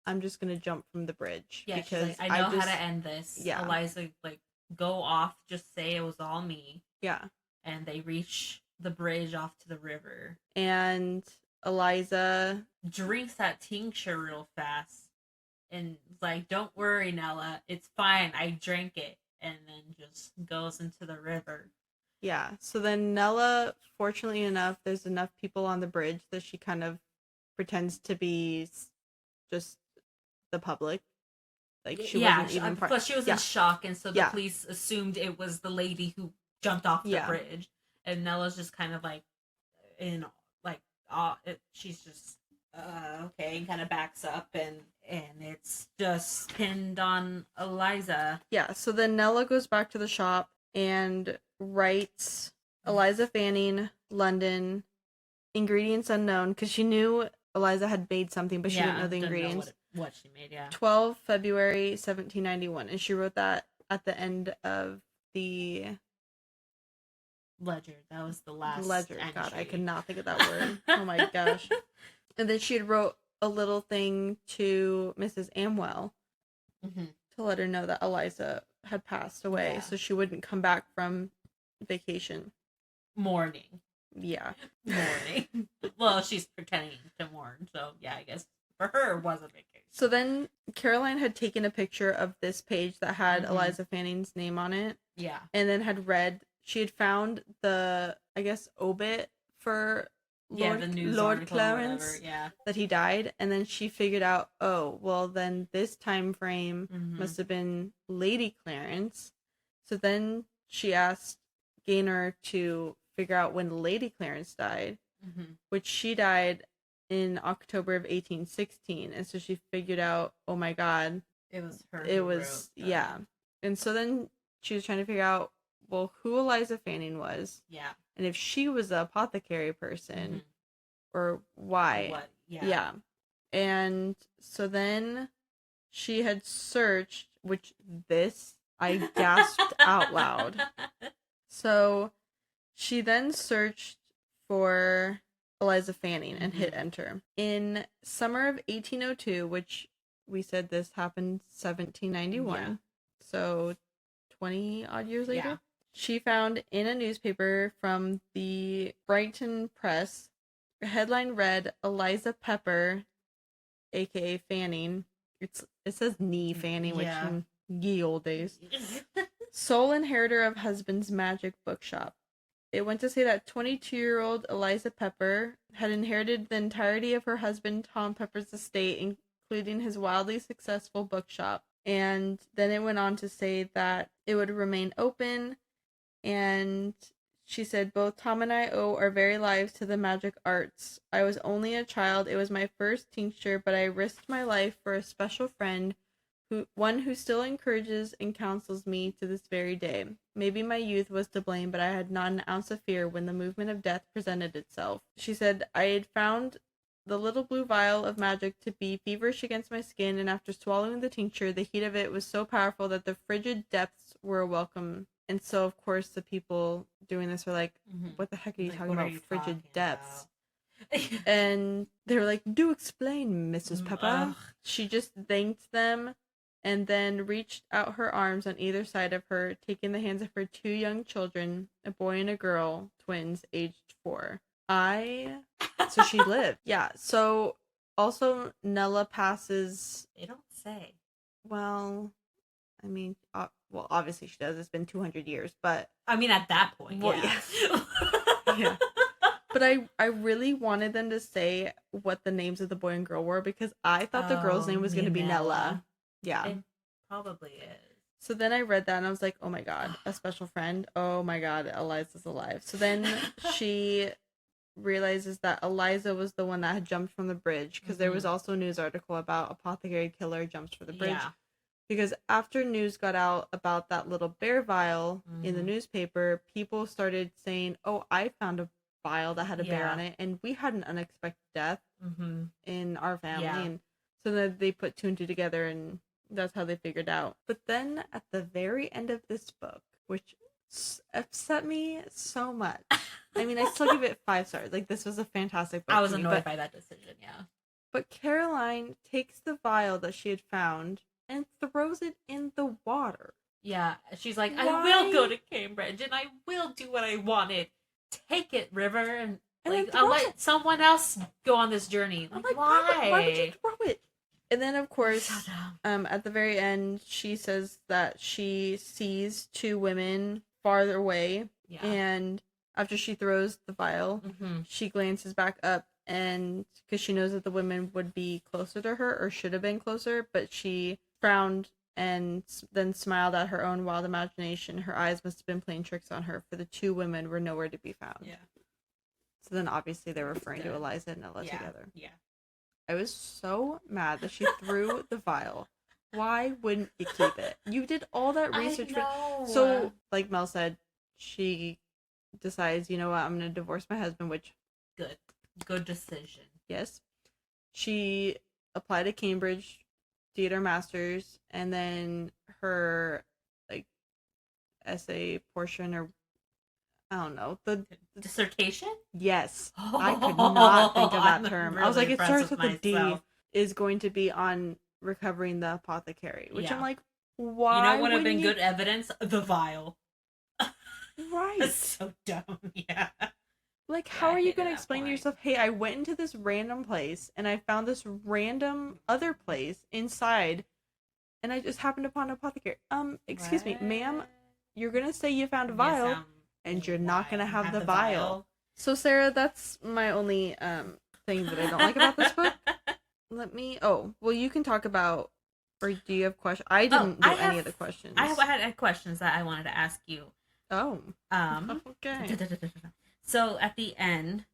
I'm just gonna jump from the bridge. Yeah, because she's like, I know how to end this. Yeah. Eliza, like, go off, just say it was all me. Yeah. And they reach the bridge off to the river. And Eliza drinks that tincture real fast. And like, don't worry, Nella, it's fine. I drank it. And then just goes into the river. Yeah. So then Nella, fortunately enough, there's enough people on the bridge that she kind of pretends to be just the public. Like, she wasn't even part. Plus, she was in shock, and so the police assumed it was the lady who jumped off the bridge. And Nella's just kind of like, she's just okay, and kind of backs up, and it's just pinned on Eliza. Yeah. So then Nella goes back to the shop and writes Eliza Fanning, London, ingredients unknown, because she knew Eliza had made something, but she didn't know the ingredients. Know what she made, 12 February 1791, and she wrote that at the end of the ledger. That was the last ledger. entry. God, I could not think of that word. Oh my gosh. And then she had wrote a little thing to Mrs. Amwell to let her know that Eliza had passed away, so she wouldn't come back from vacation. Mourning. Yeah. Mourning. Well, she's pretending to mourn, so yeah, I guess for her it was a vacation. So then Caroline had taken a picture of this page that had Eliza Fanning's name on it. Yeah. And then she had found the, I guess, obit for Lord Clarence, that he died, and then she figured out, oh, well, then this time frame must have been Lady Clarence. So then she asked Gaynor to figure out when Lady Clarence died, which she died in October of 1816, and so she figured out, oh my god, it was her. It was and so then she was trying to figure out, well, who Eliza Fanning was, and if she was a apothecary person, or why. What? Yeah. And so then she had searched, which I gasped out loud. So she then searched for Eliza Fanning and hit enter. In summer of 1802, which we said this happened 1791, so 20 odd years later, she found in a newspaper from the Brighton Press, a headline read, Eliza Pepper, aka Fanning. It says Nee Fanning, which in ye old days. Sole inheritor of husband's magic bookshop. It went to say that 22-year-old Eliza Pepper had inherited the entirety of her husband Tom Pepper's estate, including his wildly successful bookshop. And then it went on to say that it would remain open, and she said, both Tom and I owe our very lives to the magic arts. I was only a child. It was my first tincture, but I risked my life for a special friend, one who still encourages and counsels me to this very day. Maybe my youth was to blame, but I had not an ounce of fear when the movement of death presented itself. She said, I had found the little blue vial of magic to be feverish against my skin, and after swallowing the tincture, the heat of it was so powerful that the frigid depths were welcome. And so, of course, the people doing this were like, what the heck are you talking about, frigid depths? And they were like, do explain, Mrs. Pepper. She just thanked them and then reached out her arms on either side of her, taking the hands of her two young children, a boy and a girl, twins, aged 4. So she lived. Yeah, so also Nella passes... They don't say. Well, I mean... well, obviously she does. It's been 200 years, but... I mean, at that point, well, yeah. But I really wanted them to say what the names of the boy and girl were, because I thought the girl's name was going to be Nella. Yeah. It probably is. So then I read that and I was like, oh my god, a special friend. Oh my god, Eliza's alive. So then she realizes that Eliza was the one that had jumped from the bridge, because there was also a news article about apothecary killer jumps for the bridge. Yeah. Because after news got out about that little bear vial in the newspaper, people started saying, "Oh, I found a vial that had a bear on it," and we had an unexpected death in our family, and so then they put two and two together, and that's how they figured out. But then at the very end of this book, which upset me so much. I mean, I still give it 5 stars. Like, this was a fantastic book. I was annoyed by that decision, yeah. But Caroline takes the vial that she had found and throws it in the water. Yeah, she's like, "I will go to Cambridge and I will do what I wanted. Take it, River, and like I'll let someone else go on this journey." I'm like, why would you throw it? And then, of course, so at the very end, she says that she sees 2 women farther away, and after she throws the vial, she glances back up, and because she knows that the women would be closer to her, or should have been closer, but she frowned and then smiled at her own wild imagination. Her eyes must have been playing tricks on her, for the 2 women were nowhere to be found. Yeah. So then obviously they're referring to Eliza and Ella together. Yeah. I was so mad that she threw the vial. Why wouldn't you keep it? You did all that research. So, like Mel said, she decides, you know what, I'm going to divorce my husband, which... Good decision. Yes. She applied to Cambridge, did her master's, and then her, like, essay portion, or I don't know, the dissertation? Yes. I could not think of that term. Really, I was like, it starts with a D, is going to be on recovering the apothecary, which I'm like, why? You know what would have been good evidence? The vial. Right. That's so dumb. Yeah. Like, how are you going to explain to yourself, hey, I went into this random place and I found this random other place inside and I just happened upon an apothecary. Excuse me, ma'am, you're going to say you found a vial and you're not going to have the vial. So, Sarah, that's my only thing that I don't like about this book. Well, you can talk about, or do you have questions? I didn't do any of the questions. I had questions that I wanted to ask you. Oh. Okay. So at the end,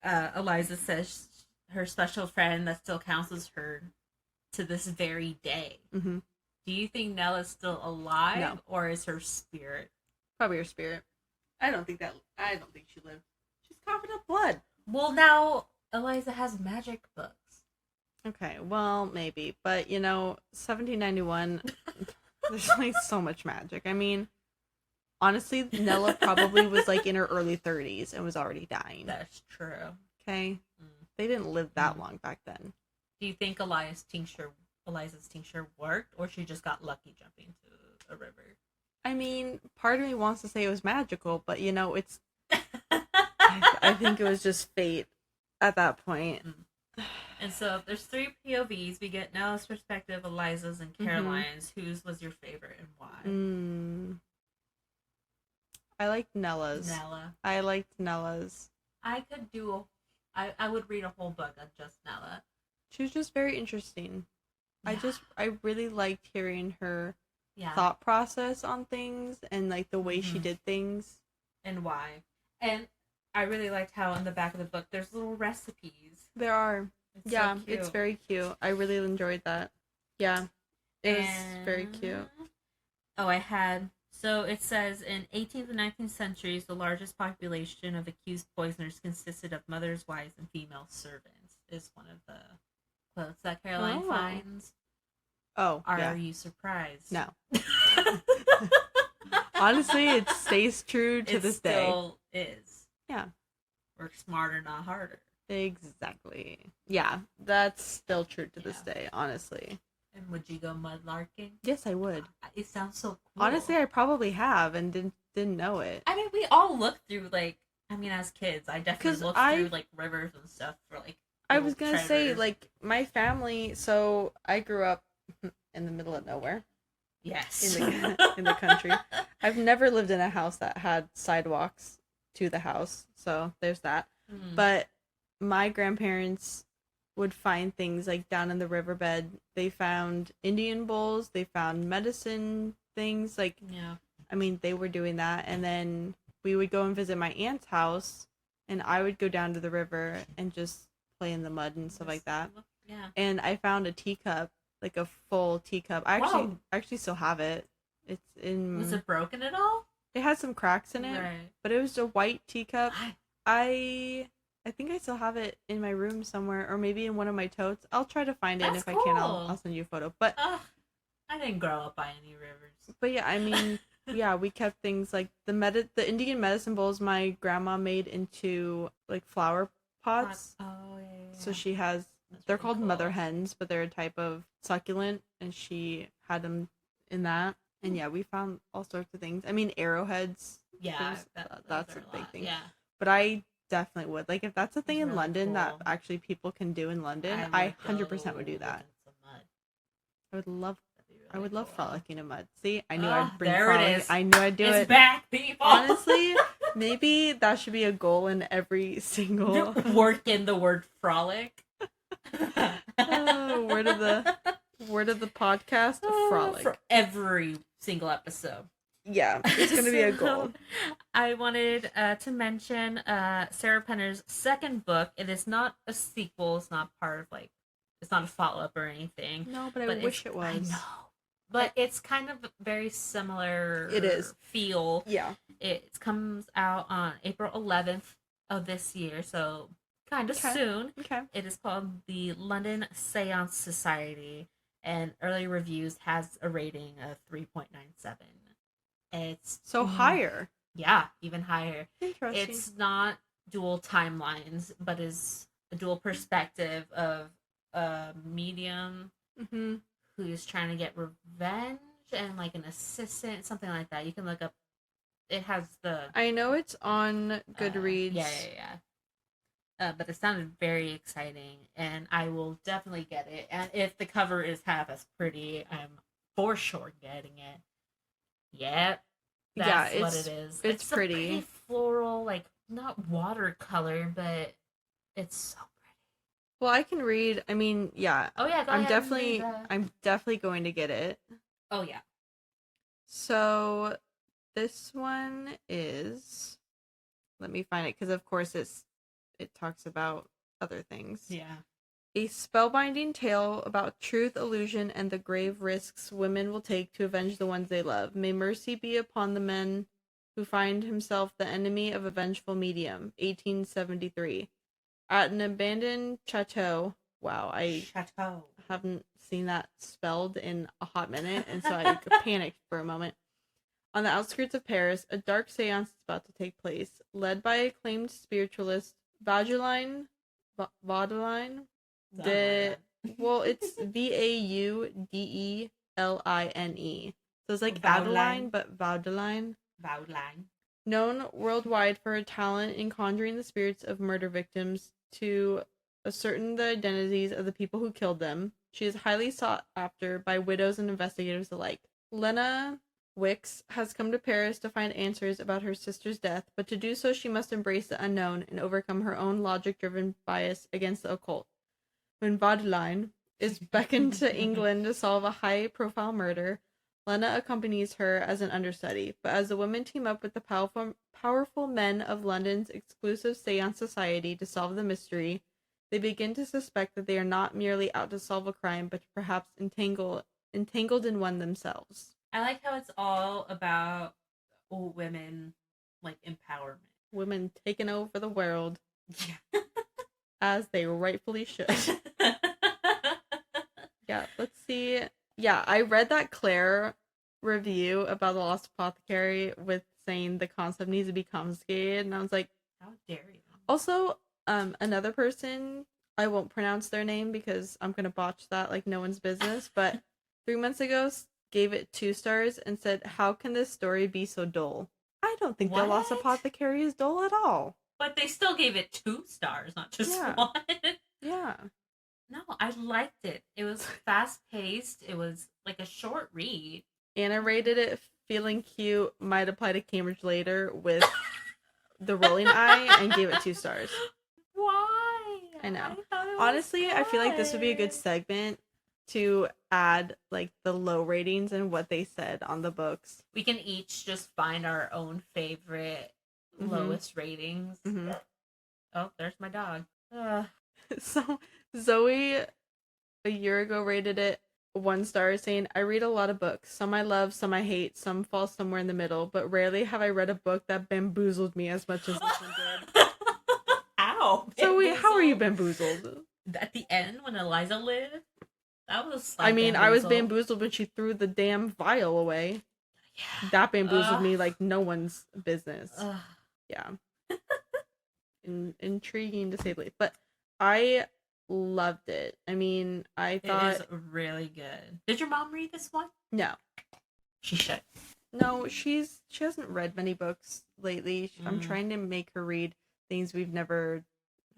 Eliza says her special friend that still counsels her to this very day. Mm-hmm. Do you think Nella's still alive, or is her spirit? Probably her spirit. I don't think she lived. She's coughing up blood. Well, now Eliza has magic books. Okay, well, maybe. But, 1791, there's like so much magic. I mean, honestly, Nella probably was like in her early 30s and was already dying. That's true. Okay? They didn't live that long back then. Do you think Eliza's tincture worked, or she just got lucky jumping to a river? I mean, part of me wants to say it was magical, but it's... I think it was just fate at that point. And so there's 3 POVs. We get Nella's perspective, Eliza's, and Caroline's. Whose was your favorite and why? I liked Nella's. I liked Nella's. I would read a whole book of just Nella. She was just very interesting. Yeah. I really liked hearing her thought process on things and like the way she did things. And why. And I really liked how in the back of the book there's little recipes. There are. It's so cute. It's very cute. I really enjoyed that. Yeah. It was very cute. So it says, in 18th and 19th centuries, the largest population of accused poisoners consisted of mothers, wives, and female servants, is one of the quotes that Caroline finds. Oh, Are you surprised? No. Honestly, it stays true to this day. It still is. Yeah. Work smarter, not harder. Exactly. Yeah, that's still true to this day, honestly. And would you go mudlarking? Yes, I would. It sounds so cool. Honestly, I probably have and didn't know it. I mean, we all look through, as kids, I definitely looked through, rivers and stuff for, I was going to say, my family, so I grew up in the middle of nowhere. Yes. In the country. I've never lived in a house that had sidewalks to the house, so there's that. Mm. But my grandparents would find things down in the riverbed. They found Indian bowls, they found medicine things, I mean, they were doing that. And then we would go and visit my aunt's house, and I would go down to the river and just play in the mud and stuff like that. Yeah. And I found a teacup like a full teacup. I Wow. actually still have it. It's Was in. it broken at all? It had some cracks in it, Right. but it was a white teacup. Why? I think I still have it in my room somewhere, or maybe in one of my totes. I'll try to find it, and That's if I can, I'll cool. send you a photo. But Ugh, I didn't grow up by any rivers. yeah, I mean, yeah, we kept things like the Indian medicine bowls my grandma made into like flower pots. Oh, yeah, So yeah. she has, That's they're really called mother cool. hens, but they're a type of succulent, and she had them in that. And yeah, we found all sorts of things. I mean, arrowheads. Yeah, those That's are a a big lot. thing. Yeah, But I definitely would. Like, if that's a thing it's in really London that cool. actually people can do in London, I I would go 100% would do live that. in some mud. I would love That'd be I really would love cool. frolicking in mud. See, I knew Ah, I'd bring there it frolic. is. I knew I'd do It's it. back, people. Honestly, maybe that should be a goal in every single Work in the word frolic. oh, word of the podcast, frolic. For every single episode. Yeah, it's gonna be a goal. I wanted to mention Sarah Penner's second book. It is not a sequel. It's not part of like. It's not a follow up or anything. No, but I But wish it was. I know. But it's kind of very similar. It is. Feel. Yeah. It comes out on April 11th of this year, so kind of soon. Okay. It is called the London Seance Society, and early reviews has a rating of 3.97. It's so higher. Yeah, even higher. Interesting. It's not dual timelines, but is a dual perspective of a medium who is trying to get revenge and like an assistant, something like that. You can look up. It has the. I know it's on Goodreads. But it sounded very exciting, and I will definitely get it. And if the cover is half as pretty, I'm for sure getting it. Yep. That's what it is. It's pretty. A pretty floral, like not watercolor, but it's so pretty. Well, I can read. I mean, yeah. Oh yeah, I'm definitely going to get it. Oh yeah. So this one is. Let me find it because, of course, it talks about other things. Yeah. A spellbinding tale about truth, illusion, and the grave risks women will take to avenge the ones they love. May mercy be upon the man who find himself the enemy of a vengeful medium. 1873. At an abandoned chateau. Wow, I haven't seen that spelled in a hot minute, and so I panicked for a moment. On the outskirts of Paris, a dark seance is about to take place, led by acclaimed spiritualist Vaudeline. Well, it's Vaudeline. So it's like Adeline, but Vaudeline. Known worldwide for her talent in conjuring the spirits of murder victims to ascertain the identities of the people who killed them. She is highly sought after by widows and investigators alike. Lena Wicks has come to Paris to find answers about her sister's death, but to do so she must embrace the unknown and overcome her own logic-driven bias against the occult. When Vaudeline is beckoned to England to solve a high-profile murder, Lena accompanies her as an understudy, but as the women team up with the powerful men of London's exclusive seance society to solve the mystery, they begin to suspect that they are not merely out to solve a crime, but perhaps entangled in one themselves. I like how it's all about women, like empowerment. Women taking over the world. Yeah. As they rightfully should. Yeah, let's see. Yeah, I read that Claire review about the Lost Apothecary with saying the concept needs to be confiscated, and I was like, how dare you? Also, another person, I won't pronounce their name because I'm gonna botch that like no one's business, but 3 months ago gave it 2 stars and said, "How can this story be so dull?" I don't think the Lost Apothecary is dull at all. But they still gave it 2 stars, not just 1. Yeah. No, I liked it. It was fast paced. It was like a short read. Anna rated it feeling cute, might apply to Cambridge later with the rolling eye, and gave it 2 stars. Why? I know. Honestly, I feel like this would be a good segment to add like the low ratings and what they said on the books. We can each just find our own favorite lowest ratings. Oh, there's my dog. So Zoe a year ago rated it 1 star saying, I read a lot of books. Some I love, some I hate, some fall somewhere in the middle, but rarely have I read a book that bamboozled me as much as this one did. How? So wait, how are you Bamboozled? bamboozled? At the end when Eliza lived, that was I like mean, I was bamboozle. bamboozled when she threw the damn vial away. Yeah. That bamboozled me like no one's business. Ugh. Yeah. Intriguing to say the least. But I loved it. I mean, I thought... It is really good. Did your mom read this one? No. She should. No, she hasn't read many books lately. I'm trying to make her read things we've never...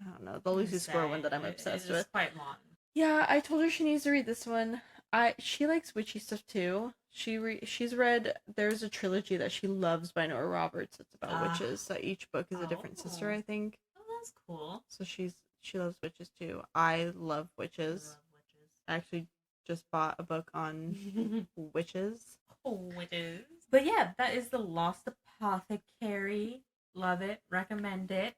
I don't know, the Lucy Square one that I'm obsessed with. It's quite long. Yeah, I told her she needs to read this one. She likes witchy stuff too. She's read... There's a trilogy that she loves by Nora Roberts. It's about witches. So each book is a different sister, I think. Oh, that's cool. So she loves witches too. I love witches. I actually just bought a book on witches. Witches. But yeah, that is the Lost Apothecary. Love it. Recommend it.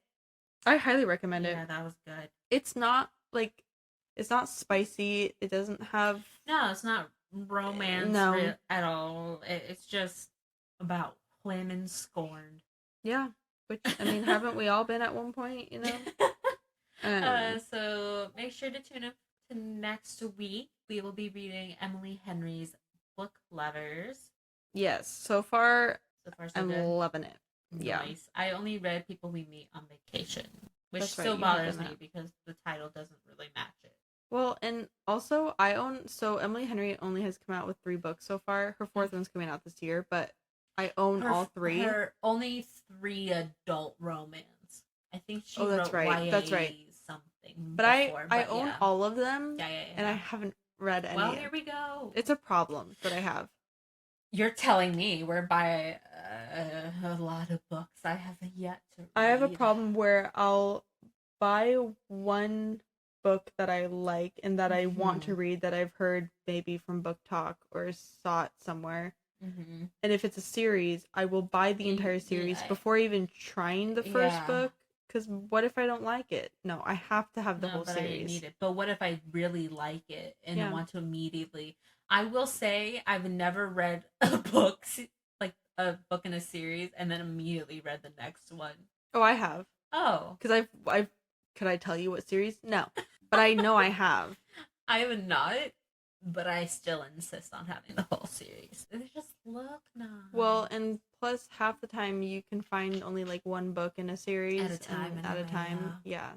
I highly recommend it. Yeah, that was good. It's not spicy. It doesn't have... No, it's not romance at all. It's just about women scorned. Yeah. Which, I mean, haven't we all been at one point, you know? So make sure to tune in to next week. We will be reading Emily Henry's Book Lovers. Yes. So far so I'm good. loving it. Nice. Yeah. I only read People We Meet on Vacation, which That's still right, bothers me because the title doesn't really match it. Well, and also so Emily Henry only has come out with 3 books so far. Her 4th one's coming out this year, but I own all 3. Her only 3 adult romance. I think she that's wrote right. YA That's right. something. But I own all of them. Yeah. And I haven't read any. Well, here we go. It's a problem that I have. You're telling me whereby a lot of books I have yet to read. I have a problem where I'll buy one book that I like and that I want to read that I've heard maybe from Book Talk or saw it somewhere. Mm-hmm. And if it's a series, I will buy the entire series before even trying the first book. Because what if I don't like it? No, I have to have the whole series. I need it. But what if I really like it and I want to immediately... I will say I've never read a book in a series and then immediately read the next one. Oh, I have. Oh. Because I've... Could I tell you what series? No. But I know I have. I have not, but I still insist on having the whole series. They just look nice. Well, and plus half the time you can find only like one book in a series at a time. Yeah.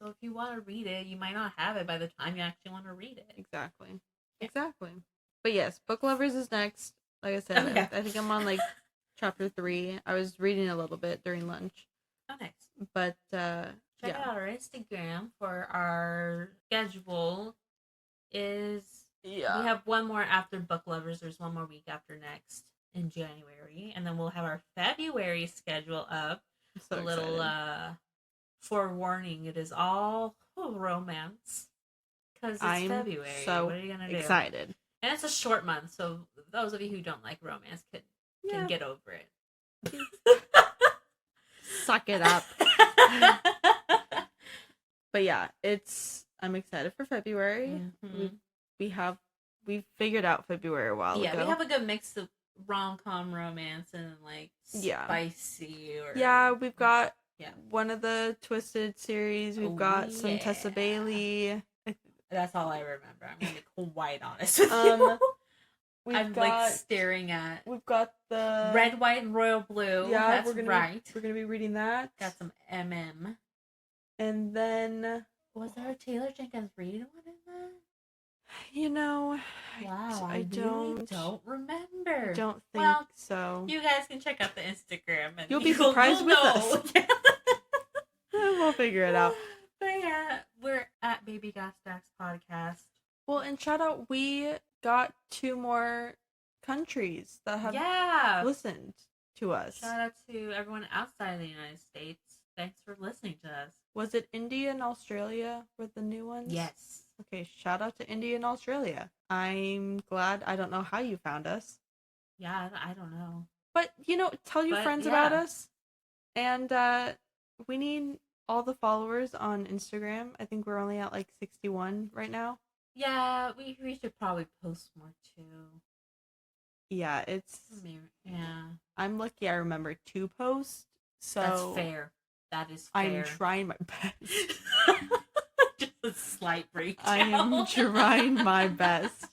So if you want to read it, you might not have it by the time you actually want to read it. Exactly. But yes, Book Lovers is next. Like I said, okay. I think I'm on like chapter 3. I was reading a little bit during lunch. Oh, nice. But check out our Instagram for our schedule. We have one more after Book Lovers. There's one more week after next in January, and then we'll have our February schedule up. So a little forewarning: it is all romance because it's February. So what are you gonna do? Excited, and it's a short month, so those of you who don't like romance can get over it. Suck it up. But yeah, I'm excited for February. Mm-hmm. We've figured out February a while ago. Yeah, we have a good mix of rom-com romance and like spicy we've got one of the Twisted series. We've got some Tessa Bailey. That's all I remember. I'm gonna be quite honest with you. I'm like staring at. We've got the Red, White, and Royal Blue. Yeah, that's right. We're gonna be reading that. Got some MM. And then was there a Taylor Jenkins Reid one in that? You know, wow, I don't remember. I don't think so. You guys can check out the Instagram and you'll be surprised with us. We'll figure it out. But yeah, we're at Baby Gas Stacks Podcast. Well, and shout out, we got 2 more countries that have listened to us. Shout out to everyone outside of the United States. Thanks for listening to us. Was it India and Australia were the new ones? Yes. Okay, shout out to India and Australia. I'm glad. I don't know how you found us. Yeah, I don't know. But, tell your friends about us. And we need all the followers on Instagram. I think we're only at like 61 right now. Yeah, we should probably post more too. Yeah, Yeah. I'm lucky I remember to post, That's so fair. That is I'm fair. trying my best. Just a slight breakdown. I am trying my best.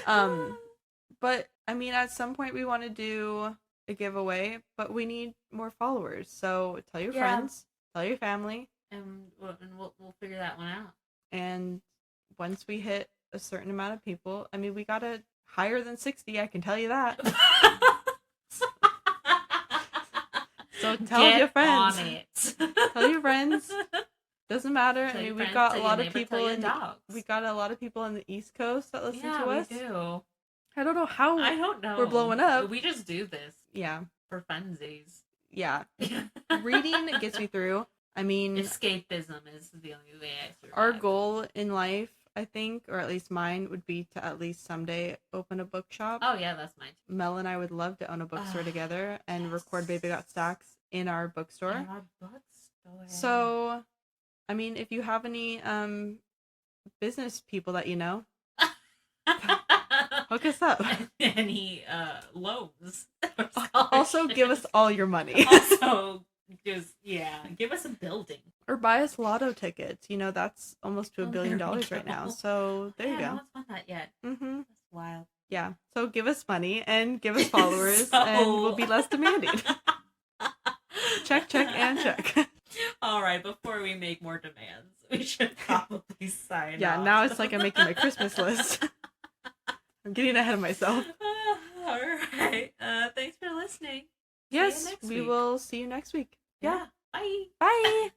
But I mean, at some point we want to do a giveaway, but we need more followers. So tell your friends, tell your family, and we'll figure that one out. and once we hit a certain amount of people, I mean, we gotta higher than 60. I can tell you that. So tell your friends. On it. Tell your friends. Doesn't matter. Tell I mean, we got a lot of neighbor, people we got a lot of people in the East Coast that listen to us. We do. I don't know how. I don't know. We're blowing up. We just do this. Yeah. For funsies. Yeah. Reading gets me through. I mean, escapism is the only way I survive. Our goal in life, I think, or at least mine, would be to at least someday open a bookshop. Oh yeah, that's mine. Mel and I would love to own a bookstore together and record Baby Got Stacks in our bookstore. In our bookstore. So, I mean, if you have any business people that you know, hook us up. Any loans. Also, give us all your money. Also, just give us a building or buy us lotto tickets. You know, that's almost to $1 billion right now. So there you go. I haven't won that yet. Mm-hmm. That's wild. Yeah. So give us money and give us followers, and we'll be less demanding. Check, and check. All right. Before we make more demands, we should probably sign off. Yeah. Now it's like I'm making my Christmas list. I'm getting ahead of myself. All right. Thanks for listening. Yes, we will see you next week. Yeah. Bye. Bye.